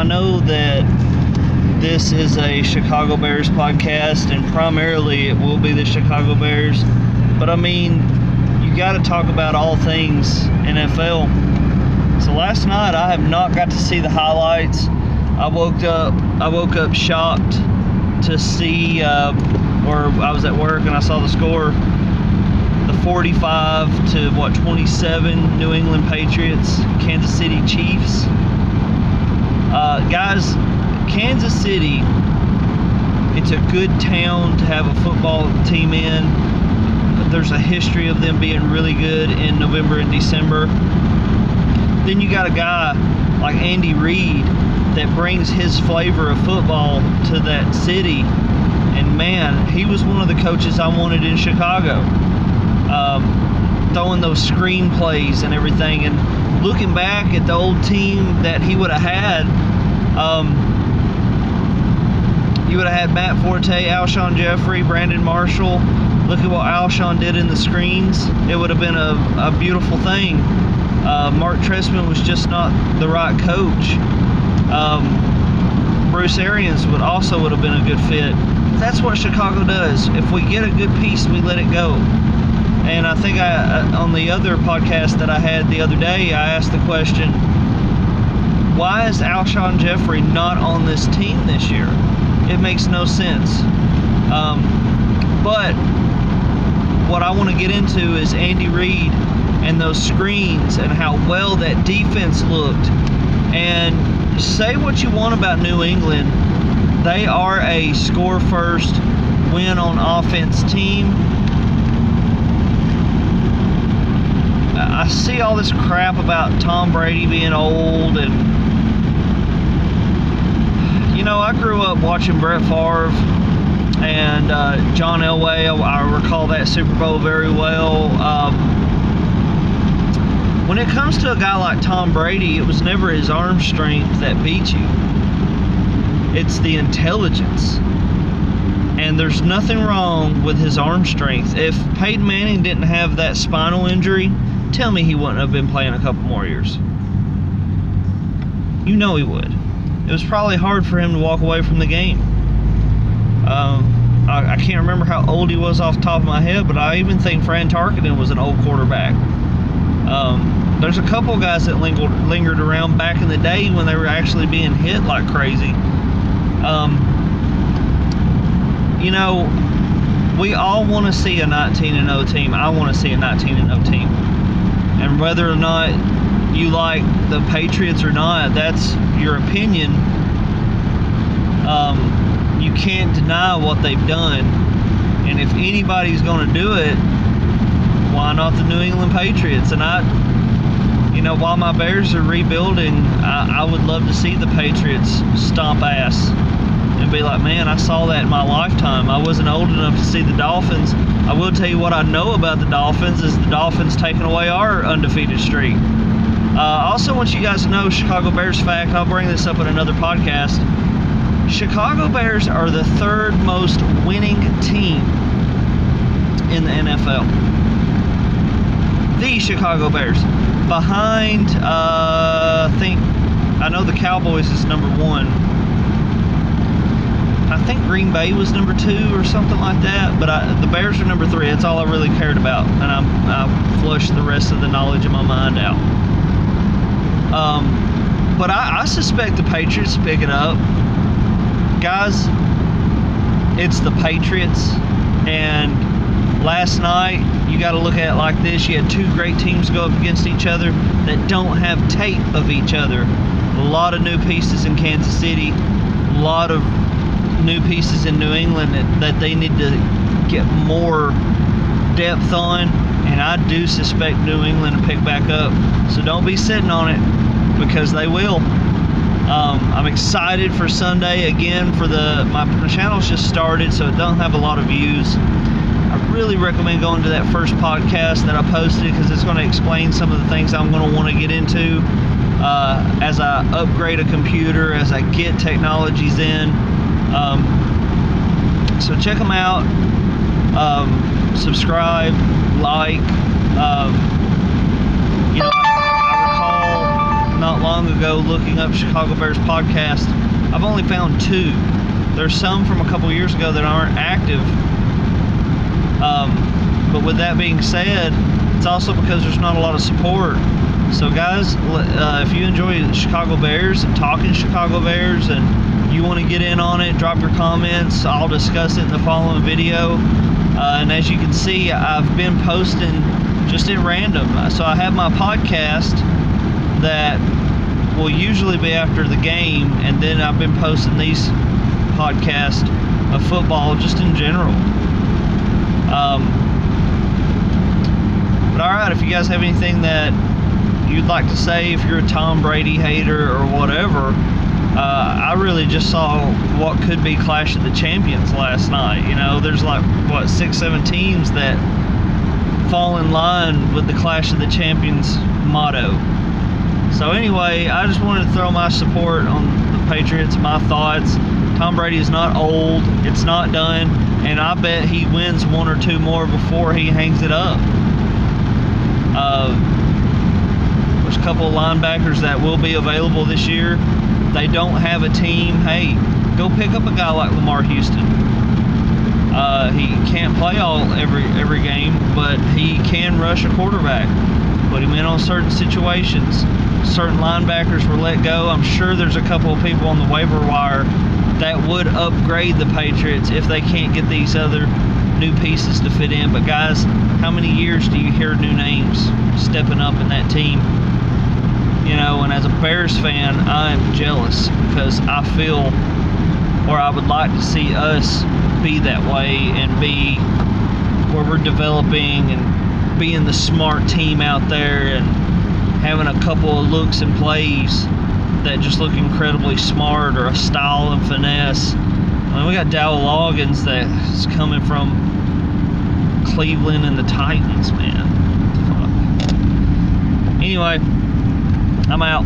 know that this is a Chicago Bears podcast, and primarily it will be the Chicago Bears. But I mean, you got to talk about all things NFL. So last night I have not got to see the highlights. I woke up shocked to see, or I was at work and I saw the score, the 45-27 New England Patriots, Kansas City Chiefs. Guys, Kansas City, it's a good town to have a football team in. There's a history of them being really good in November and December. Then you got a guy like Andy Reid that brings his flavor of football to that city. And man, he was one of the coaches I wanted in Chicago. Throwing those screenplays and everything. And looking back at the old team that he would have had, you would have had Matt Forte, Alshon Jeffrey, Brandon Marshall. Look at what Alshon did in the screens. It would have been a beautiful thing. Mark Trestman was just not the right coach. Bruce Arians would have been a good fit. That's what Chicago does. If we get a good piece, we let it go. And I think on the other podcast that I had the other day, I asked the question, why is Alshon Jeffrey not on this team this year? It makes no sense. But what I want to get into is Andy Reid and those screens and how well that defense looked. And say what you want about New England, they are a score first, win on offense team. I see all this crap about Tom Brady being old, and you know, I grew up watching Brett Favre and John Elway. I recall that Super Bowl very well. When it comes to a guy like Tom Brady, it was never his arm strength that beat you. It's the intelligence. And there's nothing wrong with his arm strength. If Peyton Manning didn't have that spinal injury, tell me he wouldn't have been playing a couple more years. You know he would. It was probably hard for him to walk away from the game. I can't remember how old he was off the top of my head, but I even think Fran Tarkenton was an old quarterback. There's a couple guys that lingered around back in the day when they were actually being hit like crazy. You know, we all want to see a 19-0 team. I want to see a 19-0 team. And whether or not you like the Patriots or not, that's your opinion. You can't deny what they've done. And if anybody's going to do it, why not the New England Patriots? And you know, while my Bears are rebuilding, I would love to see the Patriots stomp ass and be like, man, I saw that in my lifetime. I wasn't old enough to see the Dolphins. I will tell you what I know about the Dolphins is the Dolphins taking away our undefeated streak. I also want you guys to know, Chicago Bears fact, I'll bring this up in another podcast. Chicago Bears are the third most winning team in the NFL. The Chicago Bears. Behind, I know the Cowboys is number 1. I think Green Bay was number 2 or something like that, but the Bears are number 3. That's all I really cared about, and I flushed the rest of the knowledge in my mind out. But I suspect the Patriots pick it up. Guys, it's the Patriots, and last night, you got to look at it like this. You had 2 great teams go up against each other that don't have tape of each other. A lot of new pieces in Kansas City, a lot of new pieces in New England that they need to get more depth on, and I do suspect New England to pick back up. So don't be sitting on it, because they will. I'm excited for Sunday again. My channel's just started, so it don't have a lot of views. I really recommend going to that first podcast that I posted, because it's going to explain some of the things I'm going to want to get into as I upgrade a computer, as I get technologies in. So check them out. Subscribe, like. You know, I recall not long ago looking up Chicago Bears podcast. I've only found 2. There's some from a couple years ago that aren't active. But with that being said, it's also because there's not a lot of support. So guys, if you enjoy the Chicago Bears and talking Chicago Bears and you want to get in on it, drop your comments. I'll discuss it in the following video. And as you can see, I've been posting just at random. So I have my podcast that will usually be after the game, and then I've been posting these podcasts of football just in general. But alright, if you guys have anything that you'd like to say, if you're a Tom Brady hater or whatever, I really just saw what could be Clash of the Champions last night. You know, there's like, what, 6-7 teams that fall in line with the Clash of the Champions motto. So anyway, I just wanted to throw my support on the Patriots, my thoughts. Tom Brady is not old, it's not done, and I bet he wins 1 or 2 more before he hangs it up. There's a couple of linebackers that will be available this year. They don't have a team. Hey, go pick up a guy like Lamar Houston. He can't play every game, but he can rush a quarterback. Put him in on certain situations. Certain linebackers were let go. I'm sure there's a couple of people on the waiver wire that would upgrade the Patriots if they can't get these other new pieces to fit in. But guys, how many years do you hear new names stepping up in that team? You know, and as a Bears fan, I'm jealous because I feel, or I would like to see us be that way and be where we're developing and being the smart team out there and having a couple of looks and plays that just look incredibly smart, or a style and finesse. I mean, we got Dowell Loggins that's coming from Cleveland and the Titans, man. Fuck. Anyway, I'm out.